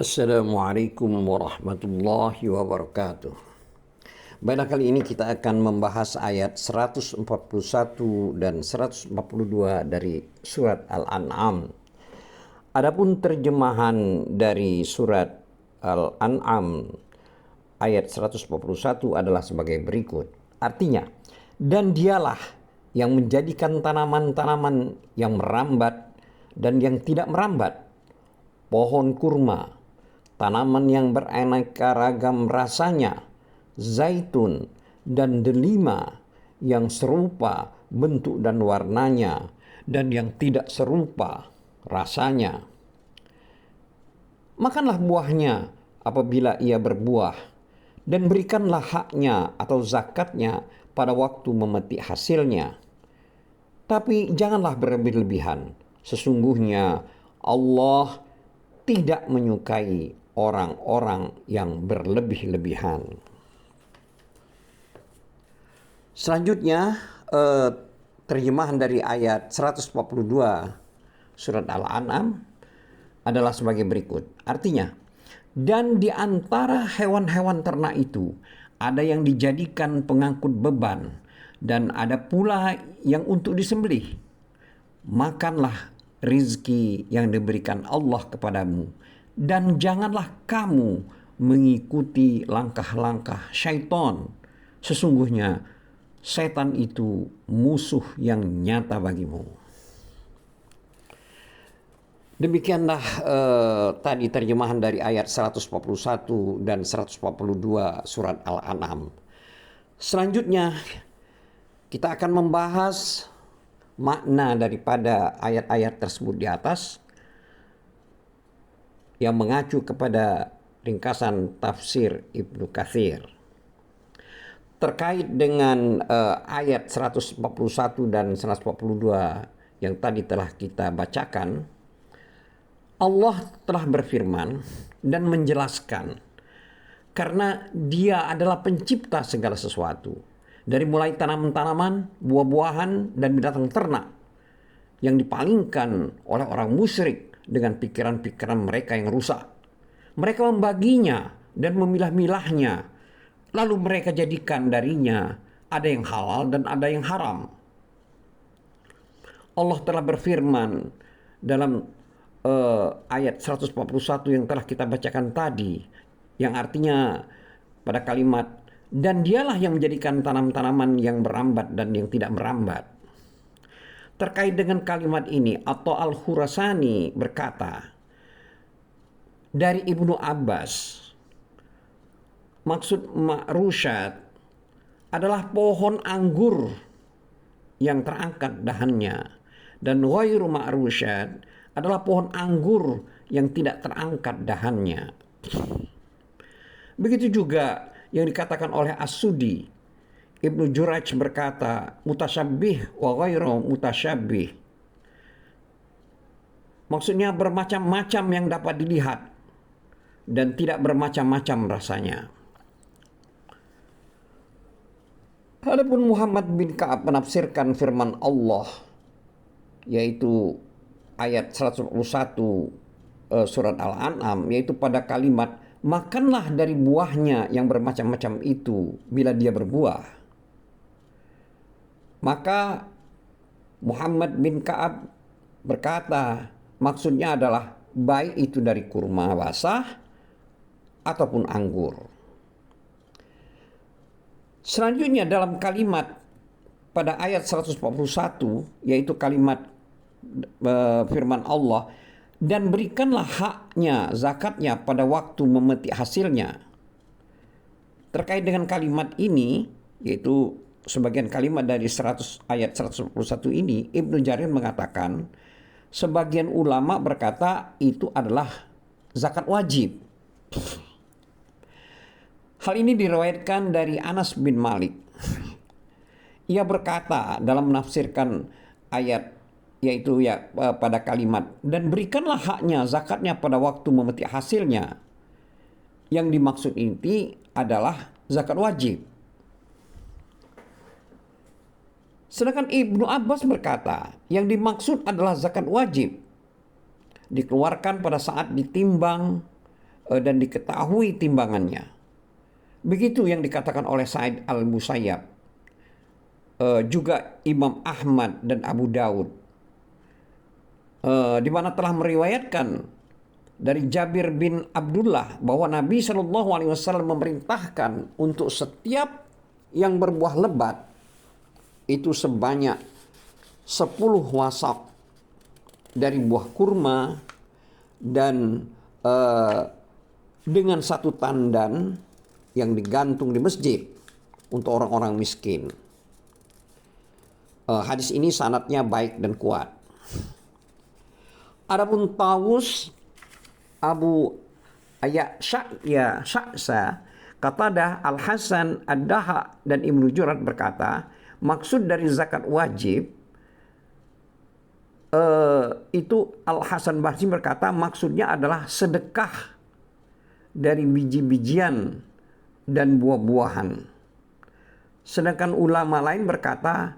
Assalamualaikum warahmatullahi wabarakatuh. Baiklah, kali ini kita akan membahas ayat 141 dan 142 dari surat Al-An'am. Adapun terjemahan dari surat Al-An'am ayat 141 adalah sebagai berikut. Artinya, dan dialah yang menjadikan tanaman-tanaman yang merambat dan yang tidak merambat, pohon kurma, tanaman yang beraneka ragam rasanya, zaitun dan delima yang serupa bentuk dan warnanya dan yang tidak serupa rasanya. Makanlah buahnya apabila ia berbuah, dan berikanlah haknya atau zakatnya pada waktu memetik hasilnya. Tapi janganlah berlebih-lebihan. Sesungguhnya Allah tidak menyukai orang-orang yang berlebih-lebihan. Selanjutnya, terjemahan dari ayat 142 surat Al-An'am adalah sebagai berikut. Artinya, dan di antara hewan-hewan ternak itu ada yang dijadikan pengangkut beban dan ada pula yang untuk disembelih. Makanlah rizki yang diberikan Allah kepadamu, dan janganlah kamu mengikuti langkah-langkah syaitan. Sesungguhnya setan itu musuh yang nyata bagimu. Demikianlah tadi terjemahan dari ayat 141 dan 142 surat Al-An'am. Selanjutnya kita akan membahas makna daripada ayat-ayat tersebut di atas yang mengacu kepada ringkasan tafsir Ibnu Katsir. Terkait dengan ayat 141 dan 142 yang tadi telah kita bacakan, Allah telah berfirman dan menjelaskan karena Dia adalah pencipta segala sesuatu, dari mulai tanaman-tanaman, buah-buahan, dan binatang ternak yang dipalingkan oleh orang musyrik dengan pikiran-pikiran mereka yang rusak. Mereka membaginya dan memilah-milahnya, lalu mereka jadikan darinya ada yang halal dan ada yang haram. Allah telah berfirman dalam ayat 141 yang telah kita bacakan tadi, yang artinya pada kalimat, dan dialah yang menjadikan tanam-tanaman yang merambat dan yang tidak merambat. Terkait dengan kalimat ini, atau Al-Khurasani berkata, dari Ibnu Abbas, maksud ma'rusyad adalah pohon anggur yang terangkat dahannya, dan ghairu ma'rusyad adalah pohon anggur yang tidak terangkat dahannya. Begitu juga yang dikatakan oleh As-Sudi. Ibnu Jurayj berkata, mutasyabbih wa ghairu mutasyabbih. Maksudnya bermacam-macam yang dapat dilihat dan tidak bermacam-macam rasanya. Adapun Muhammad bin Ka'ab menafsirkan firman Allah, yaitu ayat 141 surat Al-An'am, yaitu pada kalimat, makanlah dari buahnya yang bermacam-macam itu bila dia berbuah. Maka Muhammad bin Ka'ab berkata, maksudnya adalah baik itu dari kurma basah ataupun anggur. Selanjutnya dalam kalimat pada ayat 141, yaitu kalimat firman Allah, dan berikanlah haknya, zakatnya pada waktu memetik hasilnya. Terkait dengan kalimat ini, yaitu sebagian kalimat dari ayat 141 ini, Ibnu Jarir mengatakan, sebagian ulama berkata itu adalah zakat wajib. Hal ini diriwayatkan dari Anas bin Malik. Ia berkata dalam menafsirkan ayat, yaitu pada kalimat, dan berikanlah haknya, zakatnya pada waktu memetik hasilnya. Yang dimaksud ini adalah zakat wajib. Sedangkan Ibnu Abbas berkata, yang dimaksud adalah zakat wajib, dikeluarkan pada saat ditimbang dan diketahui timbangannya. Begitu yang dikatakan oleh Sa'id al-Musayyab, juga Imam Ahmad dan Abu Daud, di mana telah meriwayatkan dari Jabir bin Abdullah bahwa Nabi Shallallahu Alaihi Wasallam memerintahkan untuk setiap yang berbuah lebat itu sebanyak 10 wasak dari buah kurma dan dengan satu tandan yang digantung di masjid untuk orang-orang miskin. Hadis ini sanadnya baik dan kuat. Adapun Tawus Abu Sya'sa, Qatadah, Al-Hasan, Ad-Daha dan Ibnu Jurat berkata, maksud dari zakat wajib itu Al-Hasan Basri berkata maksudnya adalah sedekah dari biji-bijian dan buah-buahan. Sedangkan ulama lain berkata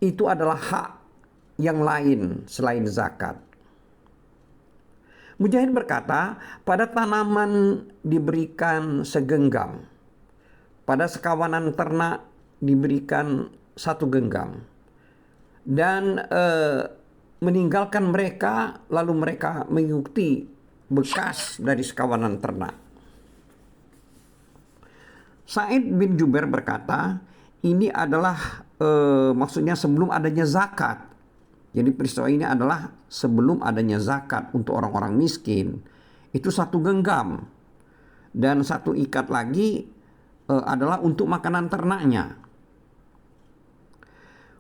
itu adalah hak yang lain selain zakat. Mujahid berkata, pada tanaman diberikan segenggam, pada sekawanan ternak diberikan satu genggam, dan meninggalkan mereka, lalu mereka mengikuti bekas dari sekawanan ternak. Sa'id bin Jubair berkata, ini adalah maksudnya sebelum adanya zakat. Jadi peristiwa ini adalah sebelum adanya zakat untuk orang-orang miskin. Itu satu genggam. Dan satu ikat lagi adalah untuk makanan ternaknya.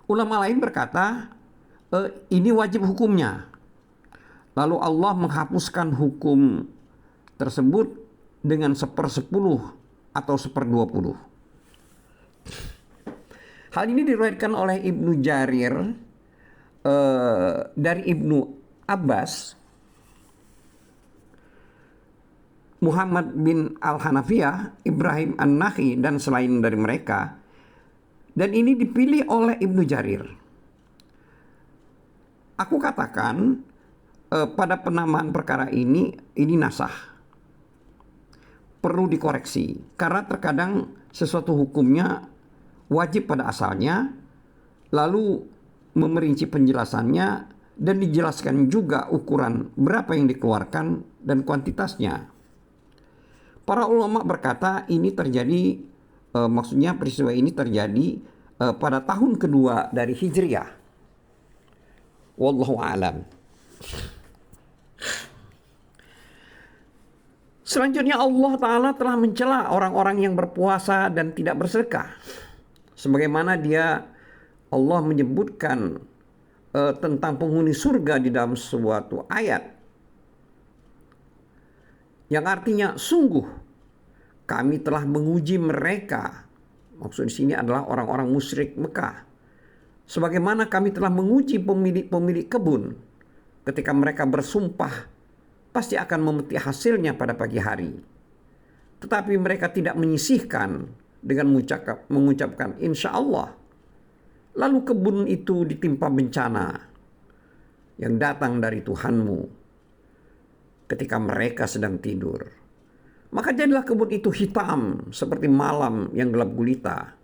Ulama lain berkata, ini wajib hukumnya. Lalu Allah menghapuskan hukum tersebut dengan 1/10 atau 1/20. Hal ini diriwayatkan oleh Ibnu Jarir dari Ibnu Abbas, Muhammad bin Al-Hanafiyah, Ibrahim An-Nakhi dan selain dari mereka. Dan ini dipilih oleh Ibnu Jarir. Aku katakan pada penamaan perkara ini nasah. Perlu dikoreksi karena terkadang sesuatu hukumnya wajib pada asalnya, lalu memerinci penjelasannya dan dijelaskan juga ukuran berapa yang dikeluarkan dan kuantitasnya. Para ulama berkata ini terjadi, maksudnya peristiwa ini terjadi pada tahun kedua dari Hijriah. Wallahu a'lam. Selanjutnya Allah Ta'ala telah mencela orang-orang yang berpuasa dan tidak bersedekah. Sebagaimana Allah menyebutkan tentang penghuni surga di dalam suatu ayat. Yang artinya sungguh kami telah menguji mereka. Maksud di sini adalah orang-orang musyrik Mekah. Sebagaimana kami telah menguji pemilik kebun ketika mereka bersumpah pasti akan memetik hasilnya pada pagi hari. Tetapi mereka tidak menyisihkan dengan mengucapkan insya Allah. Lalu kebun itu ditimpa bencana yang datang dari Tuhanmu ketika mereka sedang tidur. Maka jadilah kebun itu hitam seperti malam yang gelap gulita.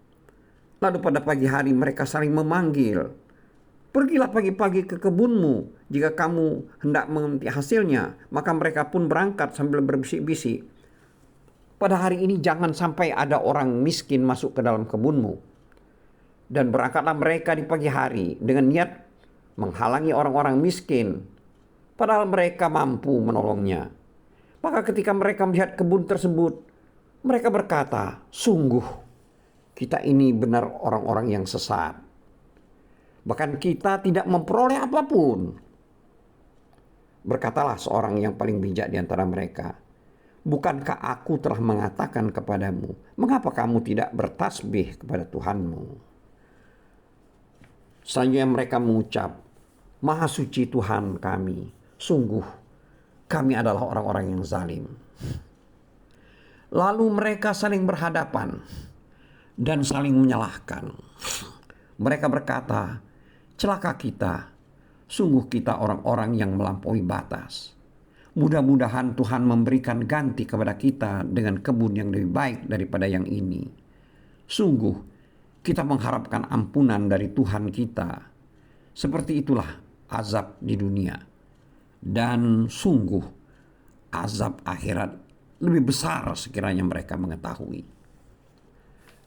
Lalu pada pagi hari mereka saling memanggil, pergilah pagi-pagi ke kebunmu. Jika kamu hendak memetik hasilnya, maka mereka pun berangkat sambil berbisik-bisik. Pada hari ini jangan sampai ada orang miskin masuk ke dalam kebunmu. Dan berangkatlah mereka di pagi hari dengan niat menghalangi orang-orang miskin, padahal mereka mampu menolongnya. Maka ketika mereka melihat kebun tersebut, mereka berkata, sungguh kita ini benar orang-orang yang sesat. Bahkan kita tidak memperoleh apapun. Berkatalah seorang yang paling bijak di antara mereka, bukankah aku telah mengatakan kepadamu, mengapa kamu tidak bertasbih kepada Tuhanmu? Selanjutnya mereka mengucap, Maha suci Tuhan kami, sungguh kami adalah orang-orang yang zalim. Lalu mereka saling berhadapan dan saling menyalahkan. Mereka berkata, celaka kita, sungguh kita orang-orang yang melampaui batas. Mudah-mudahan Tuhan memberikan ganti kepada kita dengan kebun yang lebih baik daripada yang ini. Sungguh, kita mengharapkan ampunan dari Tuhan kita. Seperti itulah azab di dunia. Dan sungguh, azab akhirat lebih besar sekiranya mereka mengetahui.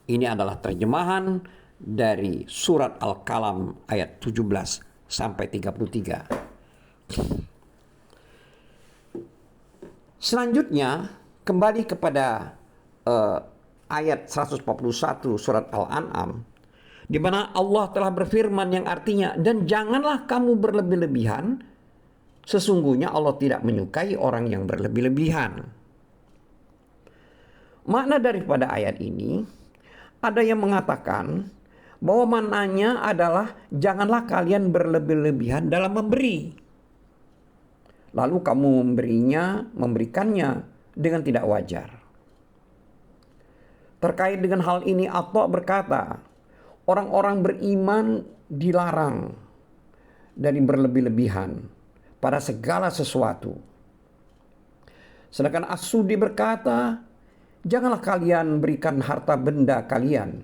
Ini adalah terjemahan dari surat Al-Qalam ayat 17 sampai 33. Selanjutnya kembali kepada ayat 141 surat Al-An'am, di mana Allah telah berfirman yang artinya, dan janganlah kamu berlebih-lebihan, sesungguhnya Allah tidak menyukai orang yang berlebih-lebihan. Makna daripada ayat ini, ada yang mengatakan bahwa maknanya adalah janganlah kalian berlebih-lebihan dalam memberi. Lalu kamu memberikannya dengan tidak wajar. Terkait dengan hal ini, Atta berkata, orang-orang beriman dilarang dari berlebih-lebihan pada segala sesuatu. Sedangkan As-Sudi berkata, janganlah kalian berikan harta benda kalian,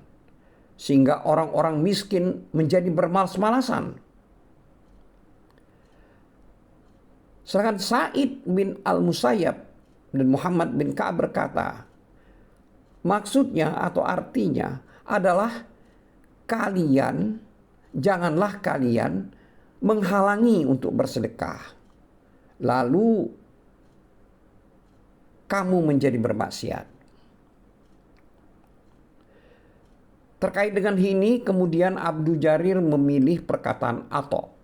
sehingga orang-orang miskin menjadi bermalas-malasan. Sedangkan Sa'id bin Al-Musayyab dan Muhammad bin Ka'ab berkata, maksudnya atau artinya adalah janganlah kalian menghalangi untuk bersedekah, lalu kamu menjadi bermaksiat. Terkait dengan ini, kemudian Abdul Jarir memilih perkataan Atta,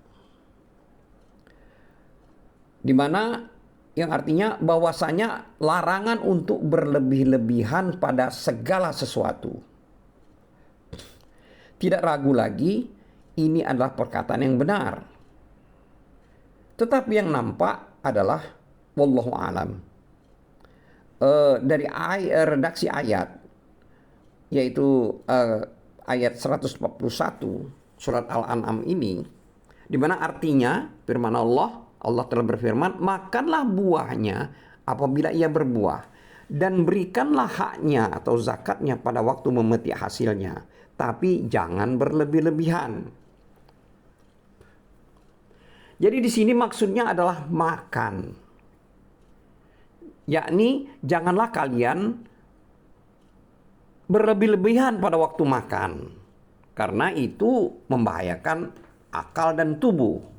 di mana yang artinya bahwasanya larangan untuk berlebih-lebihan pada segala sesuatu. Tidak ragu lagi, ini adalah perkataan yang benar. Tetapi yang nampak adalah wallahu alam. Dari redaksi ayat, yaitu ayat 141 surat Al-An'am ini, di mana artinya firman Allah telah berfirman, makanlah buahnya apabila ia berbuah, dan berikanlah haknya atau zakatnya pada waktu memetik hasilnya, tapi jangan berlebih-lebihan. Jadi di sini maksudnya adalah makan, yakni janganlah kalian berlebih-lebihan pada waktu makan, karena itu membahayakan akal dan tubuh.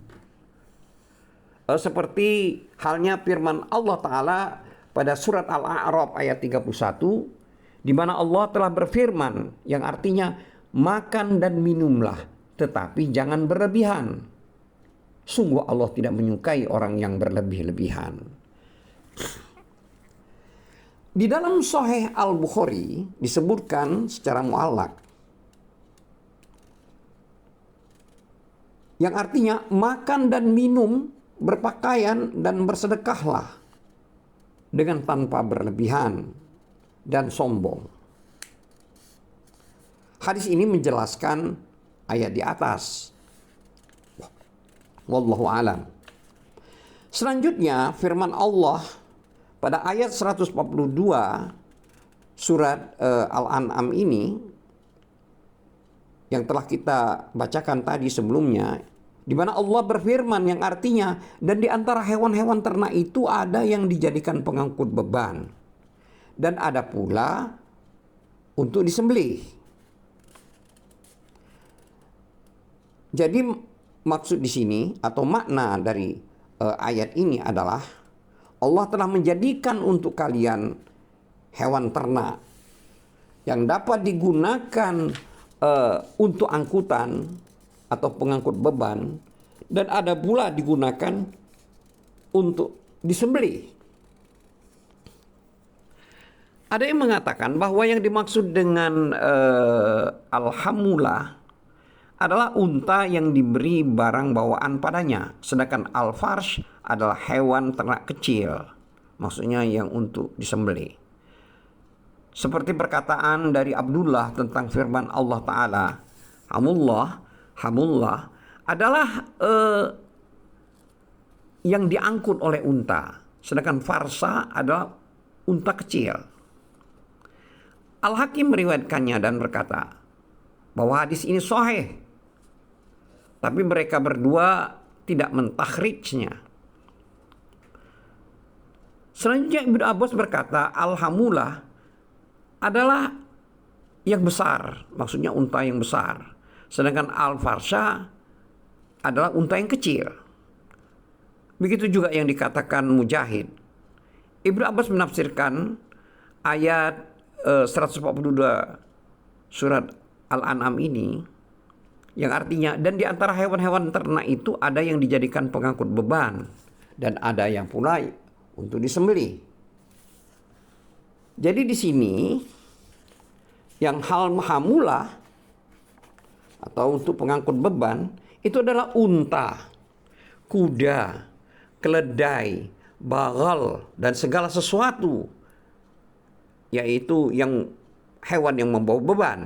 Seperti halnya firman Allah Ta'ala pada surat Al-A'raf ayat 31, di mana Allah telah berfirman yang artinya makan dan minumlah, tetapi jangan berlebihan. Sungguh Allah tidak menyukai orang yang berlebih-lebihan. Di dalam Sahih Al-Bukhari disebutkan secara mu'allaq, yang artinya makan dan minum, berpakaian dan bersedekahlah dengan tanpa berlebihan dan sombong. Hadis ini menjelaskan ayat di atas. Wallahu alam. Selanjutnya firman Allah pada ayat 142 surat Al-An'am ini yang telah kita bacakan tadi sebelumnya, di mana Allah berfirman yang artinya, dan di antara hewan-hewan ternak itu ada yang dijadikan pengangkut beban, dan ada pula untuk disembelih. Jadi maksud di sini atau makna dari ayat ini adalah Allah telah menjadikan untuk kalian hewan ternak yang dapat digunakan untuk angkutan atau pengangkut beban, dan ada pula digunakan untuk disembelih. Ada yang mengatakan bahwa yang dimaksud dengan al-hamulah adalah unta yang diberi barang bawaan padanya, sedangkan al-farsh adalah hewan ternak kecil, maksudnya yang untuk disembelih. Seperti perkataan dari Abdullah tentang firman Allah Ta'ala, hamullah adalah yang diangkut oleh unta. sedangkan farsa adalah unta kecil. Al-Hakim meriwayatkannya dan berkata bahwa hadis ini sahih, tapi mereka berdua tidak mentakhrijnya. Selanjutnya Ibnu Abbas berkata, Al-Hamulah adalah yang besar, maksudnya unta yang besar. Sedangkan Al-Farsha adalah unta yang kecil. Begitu juga yang dikatakan Mujahid. Ibnu Abbas menafsirkan ayat 142 surat Al-An'am ini, yang artinya, dan di antara hewan-hewan ternak itu ada yang dijadikan pengangkut beban, dan ada yang pula untuk disembelih. Jadi di sini yang hamulah atau untuk pengangkut beban itu adalah unta, kuda, keledai, bagal, dan segala sesuatu, yaitu yang hewan yang membawa beban.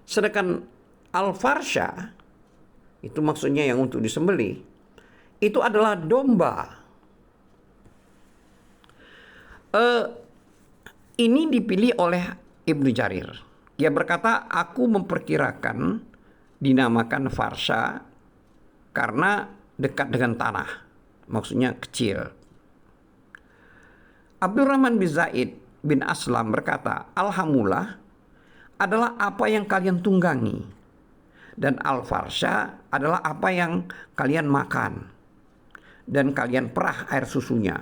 Sedangkan Al-Farsha itu maksudnya yang untuk disembelih, itu adalah domba. Ini dipilih oleh Ibnu Jarir. Dia berkata, aku memperkirakan dinamakan Farsha karena dekat dengan tanah, maksudnya kecil. Abdurrahman bin Zaid bin Aslam berkata, Al-Hamulah adalah apa yang kalian tunggangi, dan Al-Farsha adalah apa yang kalian makan dan kalian perah air susunya.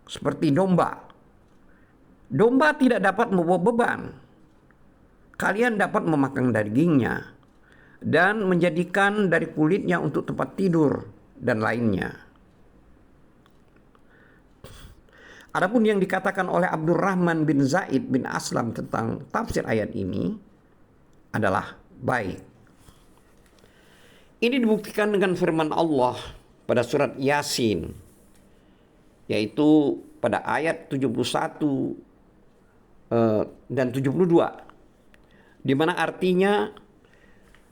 Seperti domba. Domba tidak dapat membawa beban. Kalian dapat memakan dagingnya dan menjadikan dari kulitnya untuk tempat tidur dan lainnya. Adapun yang dikatakan oleh Abdurrahman bin Zaid bin Aslam tentang tafsir ayat ini adalah baik. Ini dibuktikan dengan firman Allah pada surat Yasin, yaitu pada ayat 71 dan 72, di mana artinya,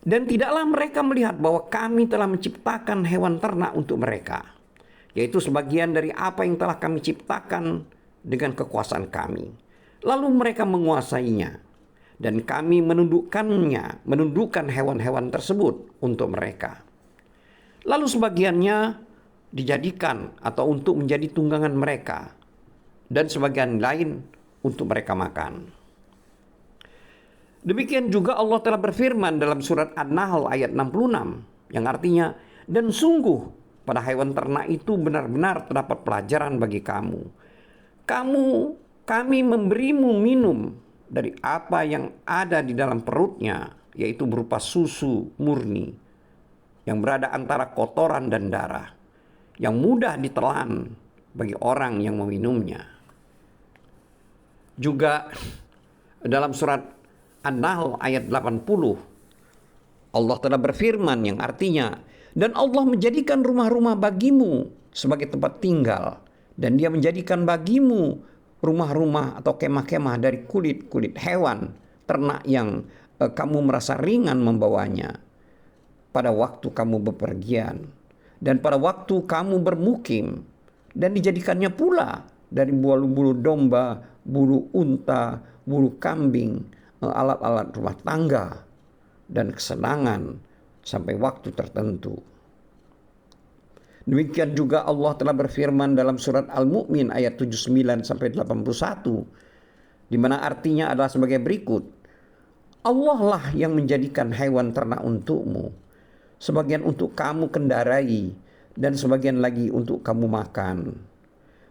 dan tidaklah mereka melihat bahwa kami telah menciptakan hewan ternak untuk mereka, yaitu sebagian dari apa yang telah kami ciptakan dengan kekuasaan kami. Lalu mereka menguasainya, dan kami menundukkan hewan-hewan tersebut untuk mereka. Lalu sebagiannya dijadikan atau untuk menjadi tunggangan mereka, dan sebagian lain untuk mereka makan. Demikian juga Allah telah berfirman dalam surat An-Nahl ayat 66, yang artinya, dan sungguh pada hewan ternak itu benar-benar terdapat pelajaran bagi kamu. Kami memberimu minum dari apa yang ada di dalam perutnya, yaitu berupa susu murni yang berada antara kotoran dan darah, yang mudah ditelan bagi orang yang meminumnya. Juga dalam surat An-Nahl ayat 80, Allah telah berfirman yang artinya, dan Allah menjadikan rumah-rumah bagimu sebagai tempat tinggal, dan Dia menjadikan bagimu rumah-rumah atau kemah-kemah dari kulit-kulit hewan ternak yang kamu merasa ringan membawanya pada waktu kamu bepergian dan pada waktu kamu bermukim, dan dijadikannya pula dari bulu domba, bulu unta, bulu kambing, alat-alat rumah tangga dan kesenangan sampai waktu tertentu. Demikian juga Allah telah berfirman dalam surat Al-Mu'min ayat 79 sampai 81, di mana artinya adalah sebagai berikut. Allah lah yang menjadikan hewan ternak untukmu, sebagian untuk kamu kendarai dan sebagian lagi untuk kamu makan.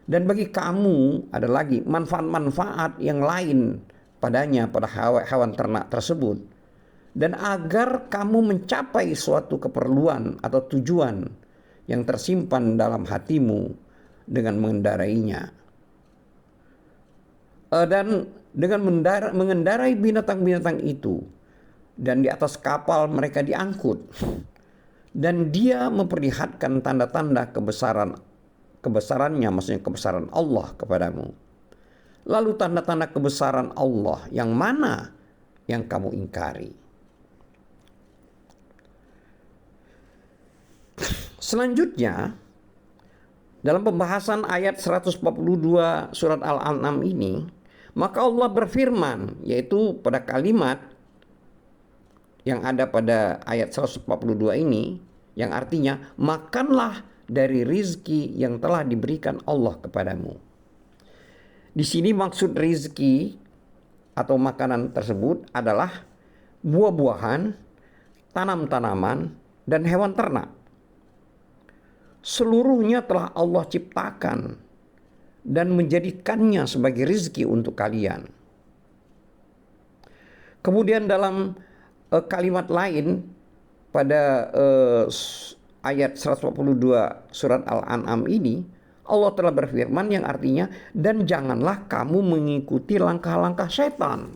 Dan bagi kamu ada lagi manfaat-manfaat yang lain padanya, pada hewan ternak tersebut, dan agar kamu mencapai suatu keperluan atau tujuan yang tersimpan dalam hatimu dengan mengendarainya. Dan dengan mengendarai binatang-binatang itu, dan di atas kapal mereka diangkut, dan Dia memperlihatkan tanda-tanda kebesarannya, maksudnya kebesaran Allah kepadamu. Lalu tanda-tanda kebesaran Allah yang mana yang kamu ingkari? Selanjutnya Dalam pembahasan ayat 142 surat Al-An'am ini, maka Allah berfirman, yaitu pada kalimat yang ada pada ayat 142 ini, yang artinya, makanlah dari rizki yang telah diberikan Allah kepadamu. Di sini maksud rizki atau makanan tersebut adalah buah-buahan, tanam-tanaman, dan hewan ternak. Seluruhnya telah Allah ciptakan dan menjadikannya sebagai rizki untuk kalian. Kemudian dalam kalimat lain pada ayat 142 surat Al-An'am ini, Allah telah berfirman yang artinya, dan janganlah kamu mengikuti langkah-langkah setan.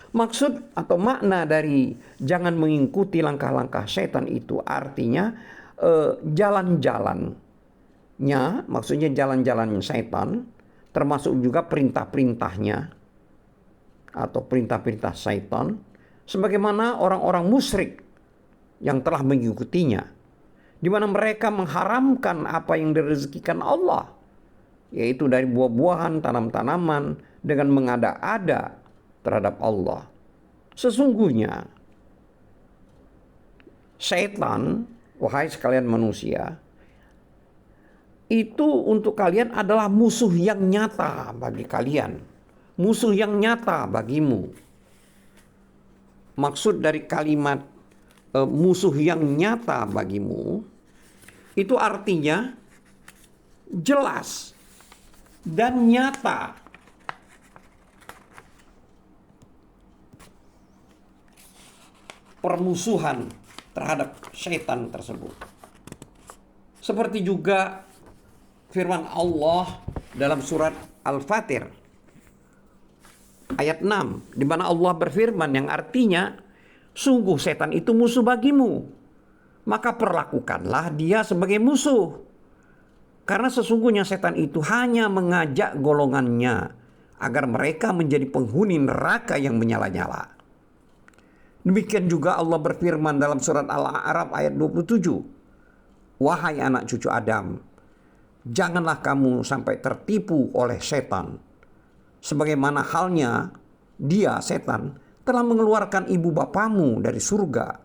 Maksud atau makna dari jangan mengikuti langkah-langkah setan itu artinya jalan-jalannya, maksudnya jalan-jalan setan, termasuk juga perintah-perintahnya atau perintah-perintah setan, sebagaimana orang-orang musyrik yang telah mengikutinya, di mana mereka mengharamkan apa yang direzekikan Allah, yaitu dari buah-buahan, tanam-tanaman, dengan mengada-ada terhadap Allah. Sesungguhnya setan, wahai sekalian manusia, itu untuk kalian adalah musuh yang nyata bagi kalian, musuh yang nyata bagimu. Maksud dari kalimat musuh yang nyata bagimu itu artinya jelas dan nyata. Permusuhan terhadap setan tersebut. Seperti juga firman Allah dalam surat Al-Fatir ayat 6, di mana Allah berfirman yang artinya, sungguh setan itu musuh bagimu, maka perlakukanlah dia sebagai musuh. Karena sesungguhnya setan itu hanya mengajak golongannya agar mereka menjadi penghuni neraka yang menyala-nyala. Demikian juga Allah berfirman dalam surat Al-A'raf ayat 27. Wahai anak cucu Adam, janganlah kamu sampai tertipu oleh setan. Sebagaimana halnya dia, setan, telah mengeluarkan ibu bapamu dari surga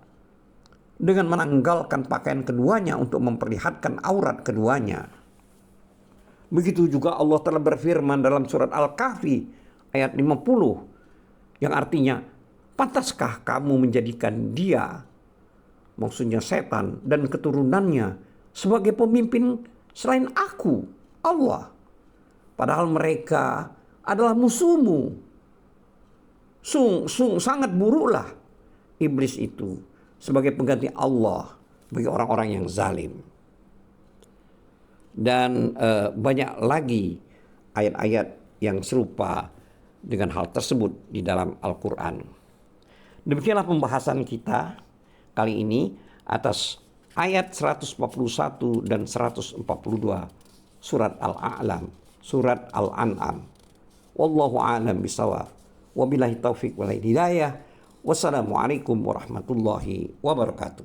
dengan menanggalkan pakaian keduanya untuk memperlihatkan aurat keduanya. Begitu juga Allah telah berfirman dalam surat Al-Kahfi ayat 50 yang artinya, pantaskah kamu menjadikan dia, maksudnya setan dan keturunannya, sebagai pemimpin selain aku, Allah? Padahal mereka adalah musuhmu. Sangat buruklah iblis itu sebagai pengganti Allah bagi orang-orang yang zalim. Dan banyak lagi ayat-ayat yang serupa dengan hal tersebut di dalam Al-Quran. Demikianlah pembahasan kita kali ini atas ayat 141 dan 142 surat Al-A'lam, surat Al-An'am. Wallahu a'lam bishawab. Wabillahi taufiq wal hidayah. Wassalamualaikum warahmatullahi wabarakatuh.